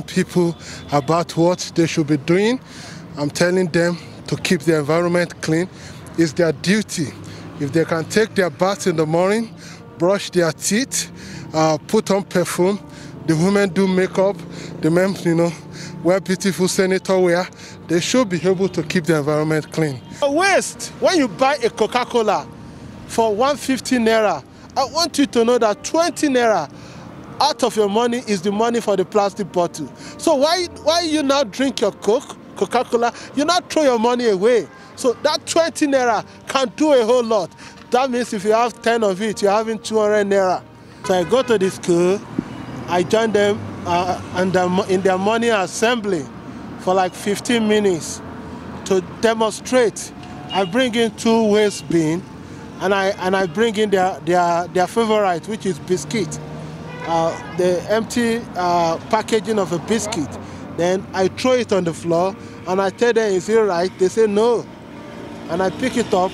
People about what they should be doing. I'm telling them to keep the environment clean. It's their duty. If they can take their bath in the morning, brush their teeth, put on perfume, the women do makeup, the men, wear beautiful senator wear, they should be able to keep the environment clean. Waste, when you buy a Coca-Cola for 150 naira, I want you to know that 20 naira out of your money is the money for the plastic bottle. So why you now drink your Coca-Cola, you not throw your money away. So that 20 naira can do a whole lot. That means if you have 10 of it, you're having 200 naira. So I go to the school, I join them in their morning assembly for like 15 minutes to demonstrate. I bring in 2 waste bins and I bring in their favorite, which is biscuit. The empty packaging of a biscuit. Then I throw it on the floor and I tell them, is it right? They say no. And I pick it up,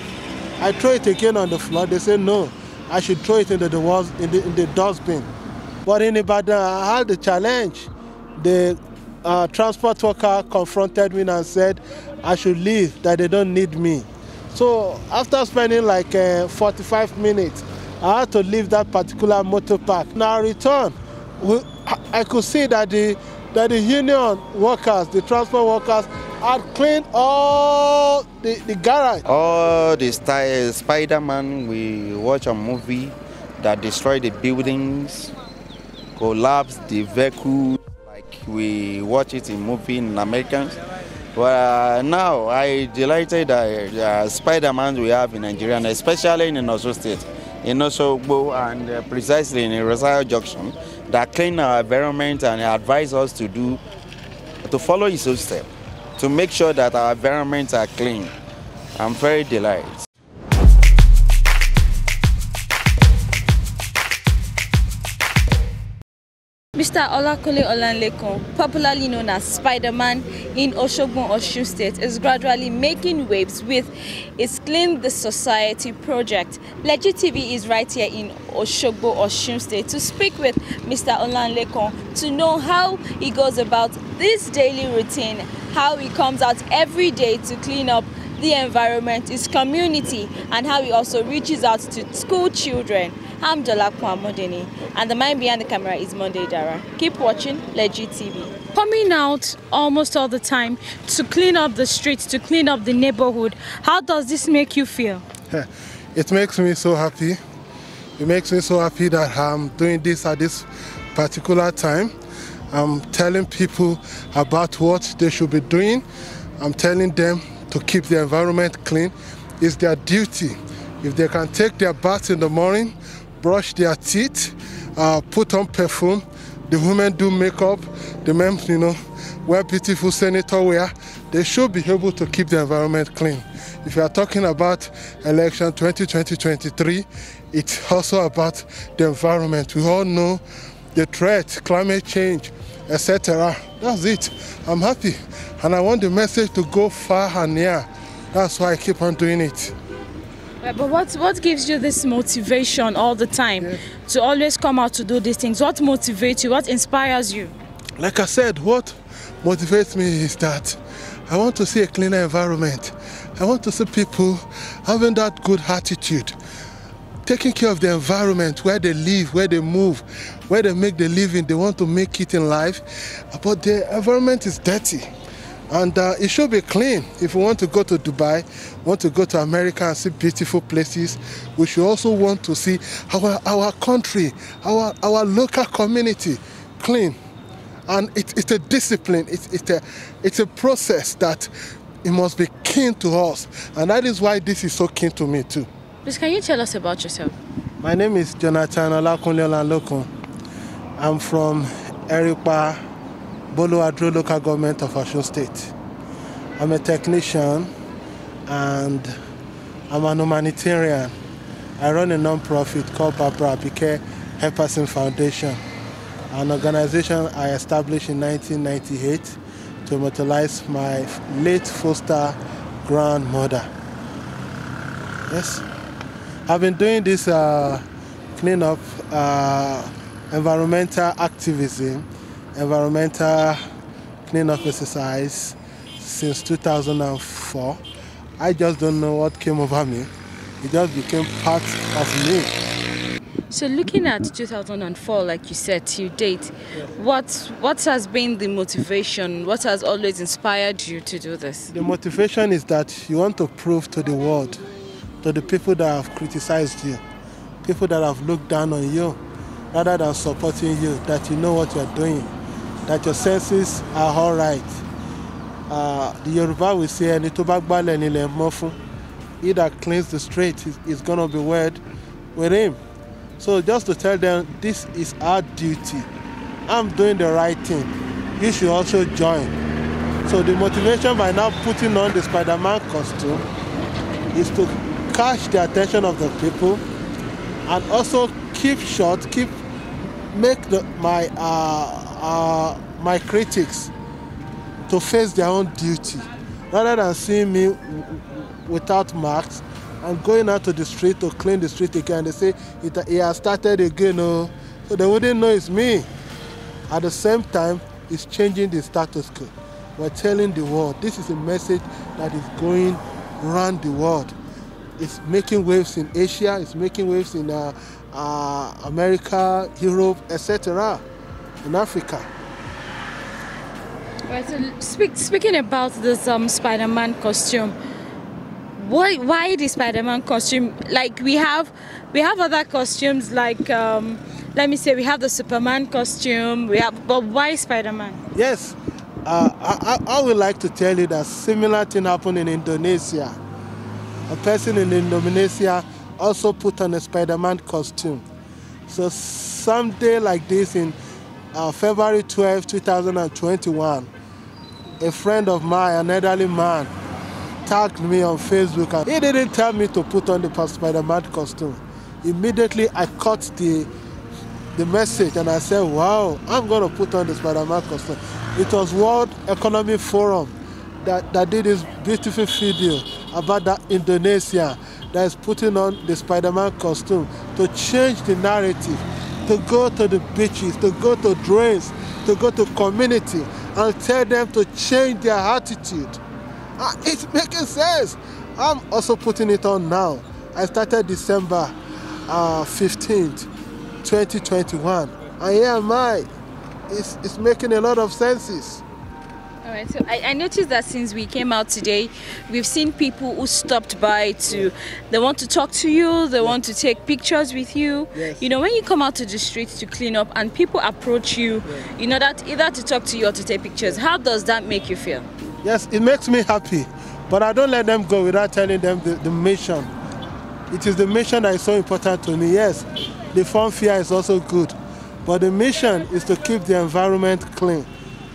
I throw it again on the floor. They say no, I should throw it into the dustbin. But in Ibadan, I had the challenge. The transport worker confronted me and said I should leave, that they don't need me. So after spending like 45 minutes, I had to leave that particular motor park. Now return, I could see that the union workers, the transport workers, had cleaned all the garage. All the Spiderman we watch a movie that destroy the buildings, collapse the vehicle, like we watch it in movie in Americans. Well, now I delighted that Spidermans we have in Nigeria, especially in Osun State, in Osogbo, and precisely in Rosario Junction, that clean our environment and advise us to follow his own step, to make sure that our environments are clean. I'm very delighted. Mr. Olakunle, popularly known as Spiderman in Osogbo, Osun State, is gradually making waves with its Clean the Society project. Legit TV is right here in Osogbo, Osun State to speak with Mr. Olakunle to know how he goes about this daily routine, how he comes out every day to clean up the environment, his community, and how he also reaches out to school children. I'm Jonathan, and the man behind the camera is Monday Dara. Keep watching Legit TV. Coming out almost all the time to clean up the streets, to clean up the neighborhood, how does this make you feel? It makes me so happy. It makes me so happy that I'm doing this at this particular time. I'm telling people about what they should be doing. I'm telling them to keep the environment clean. It's their duty. If they can take their bath in the morning, brush their teeth, put on perfume, the women do makeup, the men, wear beautiful senator wear, they should be able to keep the environment clean. If you are talking about election 2020-2023, it's also about the environment. We all know the threat, climate change, etc. That's it. I'm happy. And I want the message to go far and near. That's why I keep on doing it. But what gives you this motivation all the time to always come out to do these things? What motivates you? What inspires you? Like I said, what motivates me is that I want to see a cleaner environment. I want to see people having that good attitude, taking care of the environment, where they live, where they move, where they make their living. They want to make it in life, but the environment is dirty. And it should be clean. If we want to go to Dubai, want to go to America and see beautiful places, we should also want to see our country, our local community clean. And it's a discipline. It's a process that it must be keen to us. And that is why this is so keen to me too. Please, can you tell us about yourself? My name is Jonathan Olakunle. I'm from Erikpa, Bolo Adro local government of Osun State. I'm a technician and I'm an humanitarian. I run a non-profit called Barbara Abike Helperson Foundation, an organization I established in 1998 to immortalize my late foster grandmother. Yes, I've been doing this cleanup, environmental activism environmental cleanup exercise since 2004. I just don't know what came over me. It just became part of me. So looking at 2004, like you said, till date, what has been the motivation? What has always inspired you to do this? The motivation is that you want to prove to the world, to the people that have criticized you, people that have looked down on you, rather than supporting you, that you know what you're doing, that your senses are all right. The Yoruba will say, he that cleans the street is going to be wed with him. So just to tell them, this is our duty. I'm doing the right thing. You should also join. So the motivation by now putting on the Spider-Man costume is to catch the attention of the people and also make my critics to face their own duty, rather than seeing me without marks and going out to the street to clean the street again. They say it has started again, oh. So they wouldn't know it's me. At the same time, it's changing the status quo. We're telling the world, this is a message that is going around the world. It's making waves in Asia, it's making waves in America, Europe, etc., in Africa. Right, so speaking about this Spider-Man costume, why the Spider-Man costume? Like we have other costumes, like let me say we have the Superman costume, but why Spider-Man? Yes, I would like to tell you that similar thing happened in Indonesia. A person in Indonesia also put on a Spider-Man costume. So someday like this in February 12, 2021, a friend of mine, an elderly man, tagged me on Facebook, and he didn't tell me to put on the Spider-Man costume. Immediately I caught the message and I said, wow, I'm going to put on the Spider-Man costume. It was World Economic Forum that did this beautiful video about that Indonesia that is putting on the Spider-Man costume to change the narrative, to go to the beaches, to go to drains, to go to community and tell them to change their attitude. It's making sense. I'm also putting it on now. I started December 15th, 2021. And here am I. It's making a lot of senses. All right, so I noticed that since we came out today, we've seen people who stopped by they want to talk to you, they want to take pictures with you. Yes. You know, when you come out to the streets to clean up and people approach you, you know, that either to talk to you or to take pictures, how does that make you feel? Yes, it makes me happy, but I don't let them go without telling them the mission. It is the mission that is so important to me. Yes, the funfair is also good, but the mission is to keep the environment clean.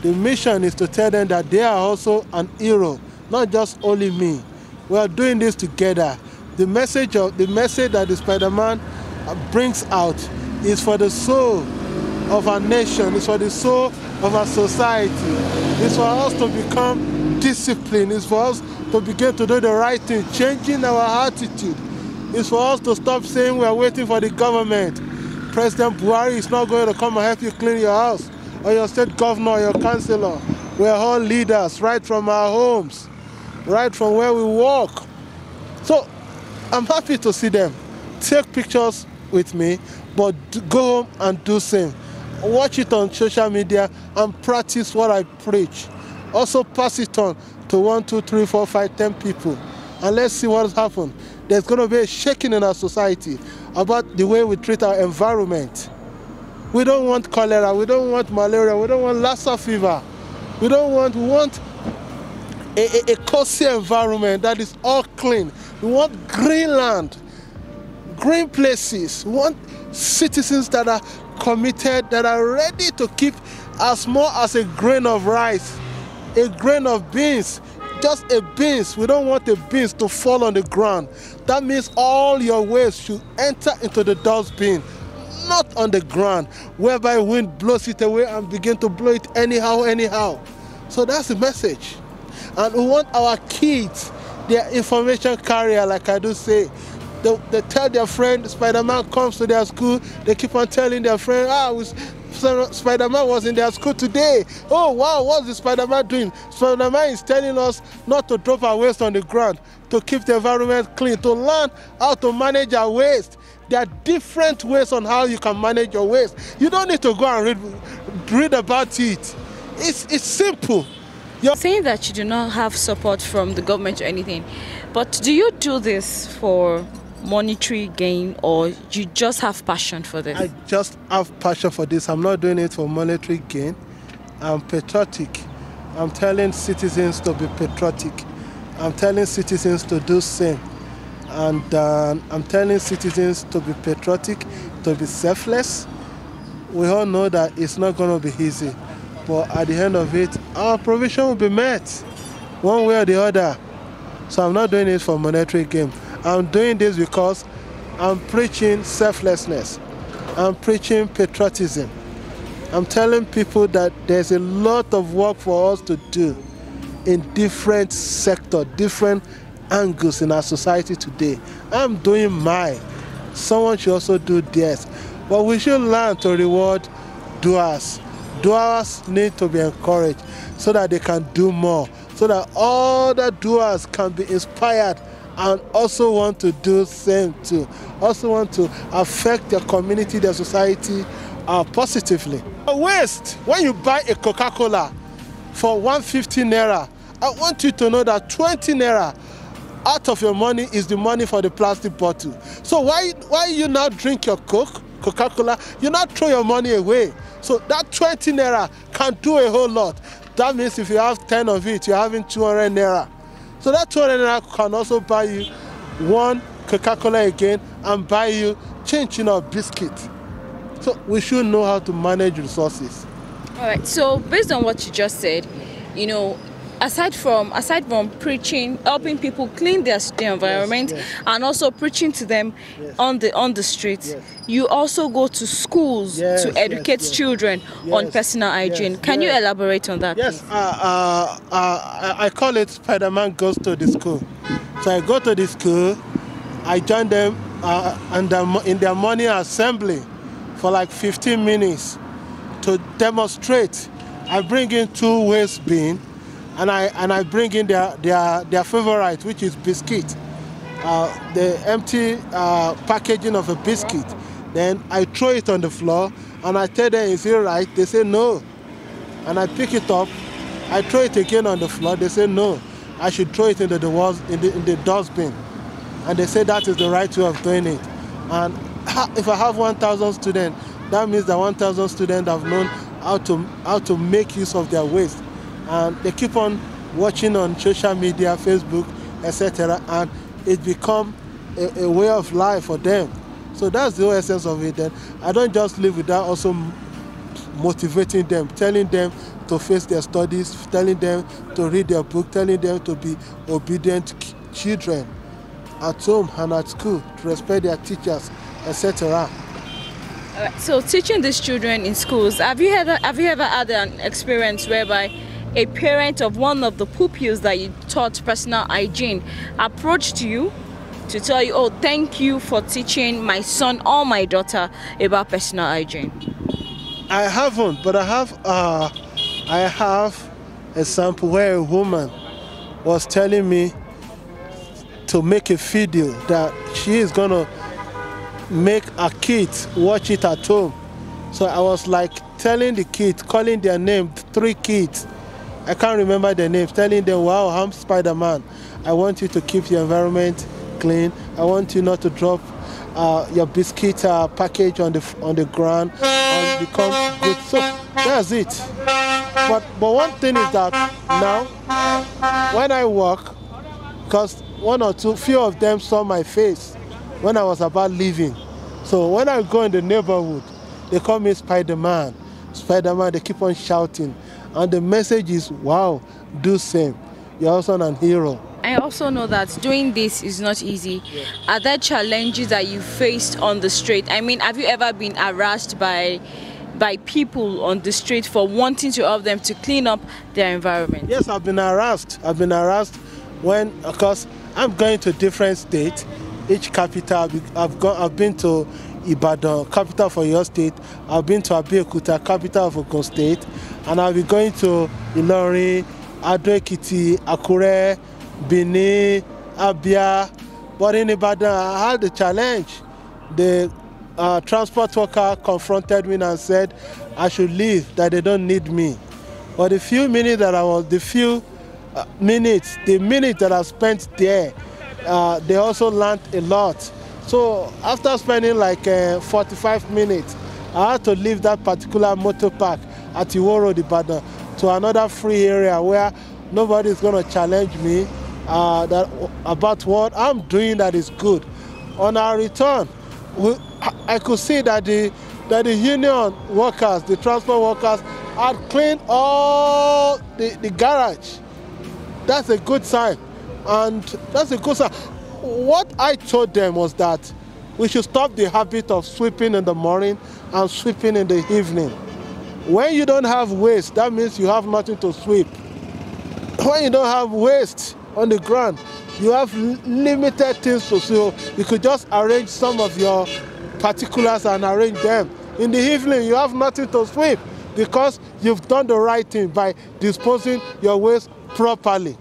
The mission is to tell them that they are also an hero, not just only me. We are doing this together. The message that the Spider-Man brings out is for the soul of our nation, it's for the soul of our society. It's for us to become disciplined. It's for us to begin to do the right thing, changing our attitude. It's for us to stop saying we are waiting for the government. President Buhari is not going to come and help you clean your house, or your state governor, or your councillor. We are all leaders, right from our homes, right from where we walk. So I'm happy to see them. Take pictures with me, but go home and do same. Watch it on social media and practice what I preach. Also pass it on to 1, 2, 3, 4, 5, 10 people. And let's see what happens. There's going to be a shaking in our society about the way we treat our environment. We don't want cholera, we don't want malaria, we don't want Lassa fever. We want a cozy environment that is all clean. We want green land, green places. We want citizens that are committed, that are ready to keep as small as a grain of rice, a grain of beans, just a beans. We don't want the beans to fall on the ground. That means all your waste should enter into the dustbin, not on the ground, whereby wind blows it away and begin to blow it anyhow. So that's the message. And we want our kids, their information carrier, like I do say. They tell their friend, Spider-Man comes to their school, they keep on telling their friend, Spiderman was in their school today. Oh wow, what's the Spiderman doing? Spiderman is telling us not to drop our waste on the ground, to keep the environment clean, to learn how to manage our waste. There are different ways on how you can manage your waste. You don't need to go and read about it. It's simple. You're saying that you do not have support from the government or anything, but do you do this for monetary gain, or you just have passion for this? I just have passion for this. I'm not doing it for monetary gain. I'm patriotic. I'm telling citizens to be patriotic. I'm telling citizens to do same. And I'm telling citizens to be patriotic, to be selfless. We all know that it's not going to be easy, but at the end of it, our provision will be met, one way or the other. So I'm not doing it for monetary gain. I'm doing this because I'm preaching selflessness. I'm preaching patriotism. I'm telling people that there's a lot of work for us to do in different sectors, different angles in our society today. I'm doing mine. Someone should also do theirs. But we should learn to reward doers. Doers need to be encouraged so that they can do more, so that all the doers can be inspired and also want to do the same too. Also want to affect their community, their society positively. Waste, when you buy a Coca-Cola for 150 naira, I want you to know that 20 naira out of your money is the money for the plastic bottle. So why you now drink your Coca-Cola, you not throw your money away. So that 20 naira can do a whole lot. That means if you have 10 of it, you're having 200 naira. So that 200 naira can also buy you one Coca-Cola again and buy you chin-chin or biscuit. So we should know how to manage resources. All right, so based on what you just said, you know, aside from preaching, helping people clean their environment, yes. And also preaching to them, yes. on the streets, yes. You also go to schools, yes, to educate, yes. children, yes. on personal hygiene. Yes. Can you elaborate on that? Yes, I call it Spiderman goes to the school. So I go to the school, I join them in their morning assembly for like 15 minutes to demonstrate. I bring in 2 waste bins. And I bring in their favorite, which is biscuit, the empty packaging of a biscuit. Then I throw it on the floor, and I tell them, is it right? They say no. And I pick it up, I throw it again on the floor. They say no, I should throw it into the walls in the dustbin. And they say that is the right way of doing it. And if I have 1,000 students, that means that 1,000 students have known how to make use of their waste. And they keep on watching on social media, Facebook, etc. And it becomes a way of life for them. So that's the whole essence of it. Then I don't just live without also motivating them, telling them to face their studies, telling them to read their book, telling them to be obedient children at home and at school, to respect their teachers, etc. So teaching these children in schools, have you ever had an experience whereby a parent of one of the pupils that you taught personal hygiene approached you to tell you, oh, thank you for teaching my son or my daughter about personal hygiene? I haven't, but I have a sample where a woman was telling me to make a video that she is gonna make her kids watch it at home. So I was like telling the kids, calling their name, 3 kids. I can't remember their names, telling them, wow, I'm Spiderman. I want you to keep your environment clean. I want you not to drop your biscuit package on the ground and become good. So that's it. But one thing is that now, when I walk, because 1 or 2, few of them saw my face when I was about leaving. So when I go in the neighborhood, they call me Spiderman. Spiderman, they keep on shouting. And the message is, wow, do same. You're also an hero. I also know that doing this is not easy. Yeah. Are there challenges that you faced on the street? I mean, have you ever been harassed by people on the street for wanting to help them to clean up their environment? Yes, I've been harassed. I've been harassed when, of course, I'm going to different states. Each capital, I've been to Ibadan, capital for your state. I've been to Abeokuta, capital of Osun State, and I'll be going to Ilorin, Ado-Ekiti, Akure, Benin, Abia. But in Ibadan, I had a challenge. The transport worker confronted me and said I should leave, that they don't need me. But the few minutes that the minute that I spent there, they also learned a lot. So after spending like 45 minutes, I had to leave that particular motor park at Iwo Road, Ibadan, to another free area where nobody is going to challenge me about what I'm doing that is good. On our return, I could see that the union workers, the transport workers, had cleaned all the garage. That's a good sign, and that's a good sign. What I told them was that we should stop the habit of sweeping in the morning and sweeping in the evening. When you don't have waste, that means you have nothing to sweep. When you don't have waste on the ground, you have limited things to sweep. You could just arrange some of your particulars and arrange them. In the evening, you have nothing to sweep because you've done the right thing by disposing your waste properly.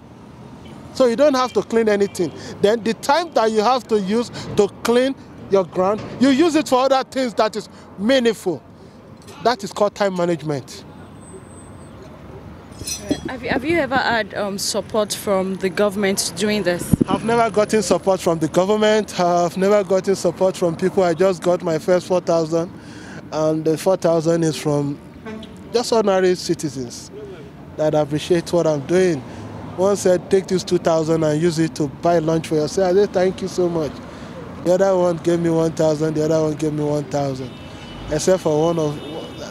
So you don't have to clean anything. Then the time that you have to use to clean your ground, you use it for other things that is meaningful. That is called time management. Have you ever had support from the government doing this? I've never gotten support from the government. I've never gotten support from people. I just got my first 4,000, and the 4,000 is from just ordinary citizens that appreciate what I'm doing. One said, take this 2,000 and use it to buy lunch for yourself. I said, thank you so much. The other one gave me 1,000, the other one gave me 1,000. Except for one of,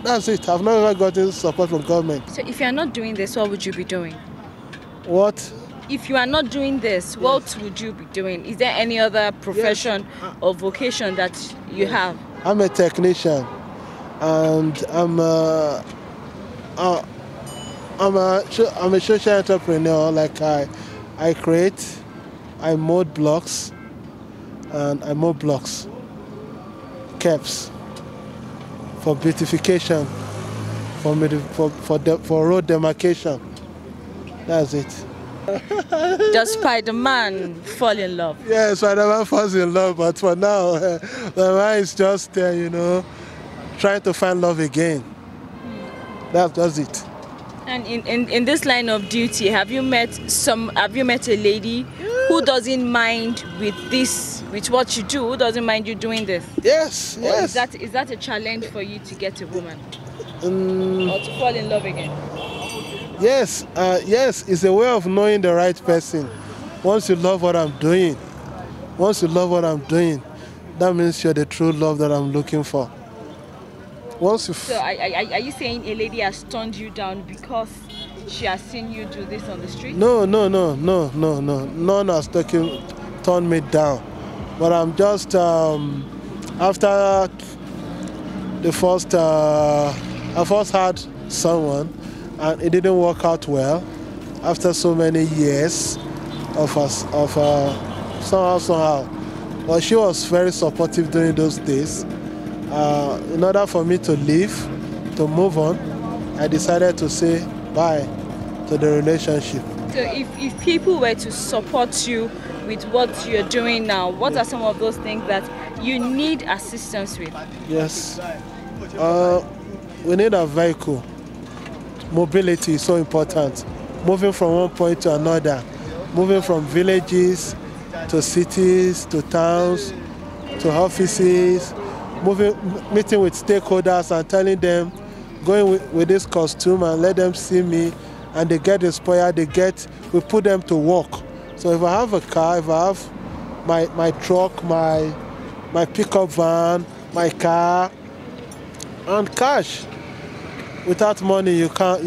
that's it. I've never gotten support from government. So if you are not doing this, what would you be doing? What? If you are not doing this, what would you be doing? Is there any other profession or vocation that you have? I'm a technician, and I'm a social entrepreneur. Like I create, I mold blocks, and I mold blocks, caps, for beautification, for road demarcation. That's it. Does Spiderman fall in love? Yeah, Spiderman falls in love, but for now, the man is just trying to find love again. That's just it. And in this line of duty, have you met a lady who doesn't mind with what you do, who doesn't mind you doing this? Yes, or yes. Is that a challenge for you to get a woman? Or to fall in love again? Yes, yes, it's a way of knowing the right person. Once you love what I'm doing, that means you're the true love that I'm looking for. So are you saying a lady has turned you down because she has seen you do this on the street? No. None has turned me down. But I'm just, after the first, I first had someone and it didn't work out well. After so many years somehow. But she was very supportive during those days. In order for me to leave, to move on, I decided to say bye to the relationship. So if people were to support you with what you're doing now, what are some of those things that you need assistance with? Yes. We need a vehicle. Mobility is so important. Moving from one point to another. Moving from villages to cities, to towns, to offices. Meeting with stakeholders and telling them, going with this costume and let them see me, and they get inspired, we put them to work. So if I have a car, if I have my truck, my pickup van, my car, and cash, without money you can't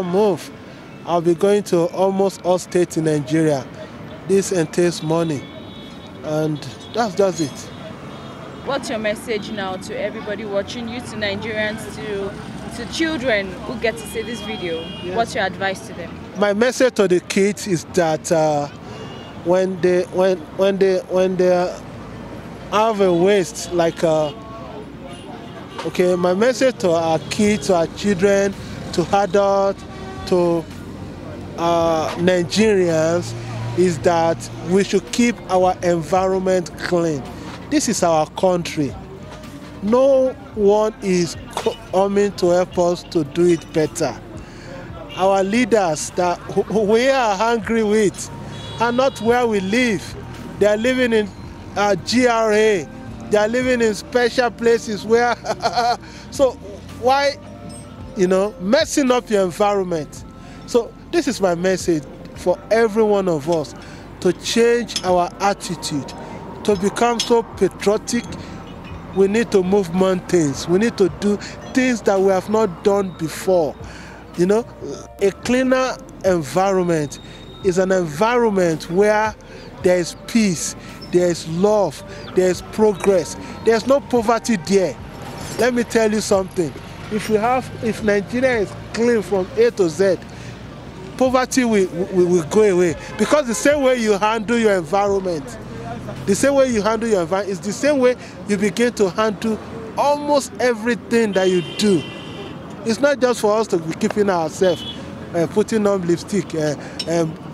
move. I'll be going to almost all states in Nigeria. This entails money, and that's just it. What's your message now to everybody watching you, to Nigerians, to children who get to see this video? Yeah. What's your advice to them? My message to the kids is that when they have a waste like okay, my message to our kids, to our children, to adults, to Nigerians is that we should keep our environment clean. This is our country. No one is coming to help us to do it better. Our leaders that we are angry with are not where we live. They are living in GRA. They are living in special places where so why, messing up your environment? So this is my message for every one of us, to change our attitude, to become so patriotic. We need to move mountains. We need to do things that we have not done before. A cleaner environment is an environment where there is peace, there is love, there is progress. There's no poverty there. Let me tell you something. If Nigeria is clean from A to Z, poverty will go away. Because the same way you handle your environment, is the same way you begin to handle almost everything that you do. It's not just for us to be keeping ourselves, putting on lipstick,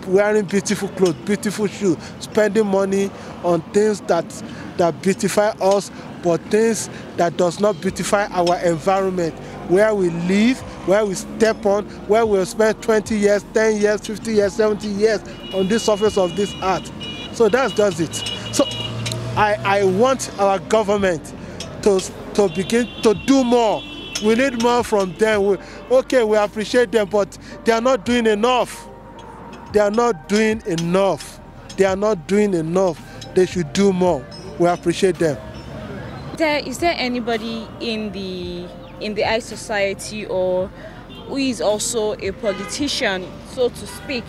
wearing beautiful clothes, beautiful shoes, spending money on things that beautify us, but things that does not beautify our environment, where we live, where we step on, where we'll spend 20 years, 10 years, 50 years, 70 years on this surface of this earth. So that's just it. So I want our government to begin to do more. We need more from them. We appreciate them, but they are not doing enough. They are not doing enough. They should do more. We appreciate them. Is there anybody in the high society, or who is also a politician, so to speak,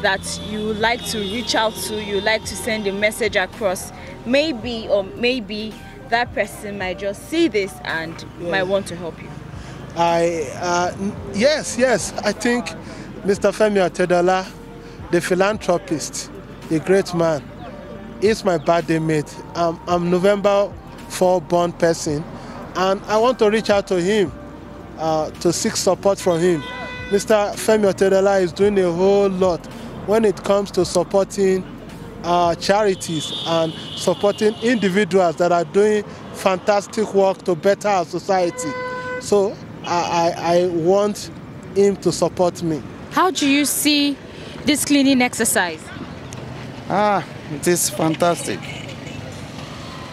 that you like to reach out to, you like to send a message across? Maybe that person might just see this and might want to help you. Yes. I think Mr. Femi Otedola, the philanthropist, a great man, is my birthday mate. I'm November 4 born person, and I want to reach out to him to seek support from him. Mr. Femi Otedola is doing a whole lot when it comes to supporting charities and supporting individuals that are doing fantastic work to better our society. So I want him to support me. How do you see this cleaning exercise? It is fantastic.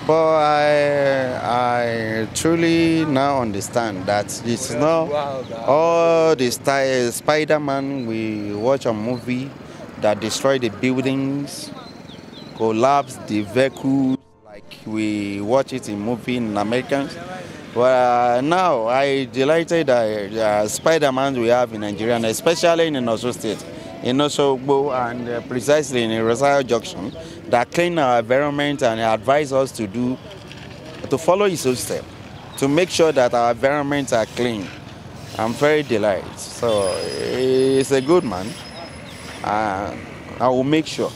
But I truly now understand that it's not all the Spiderman we watch a movie that destroy the buildings, collapse the vehicles, like we watch it in movie in Americans. But now I delighted that Spidermans we have in Nigeria, especially in Osun State, in Osogbo, and precisely in Rosario Junction, that clean our environment and advise us to follow his own step, to make sure that our environments are clean. I'm very delighted. So he's a good man. I will make sure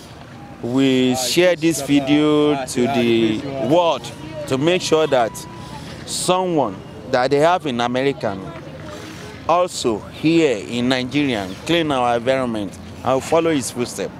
we share this video to the world to make sure that someone that they have in American also here in Nigerian clean our environment. I will follow his footsteps.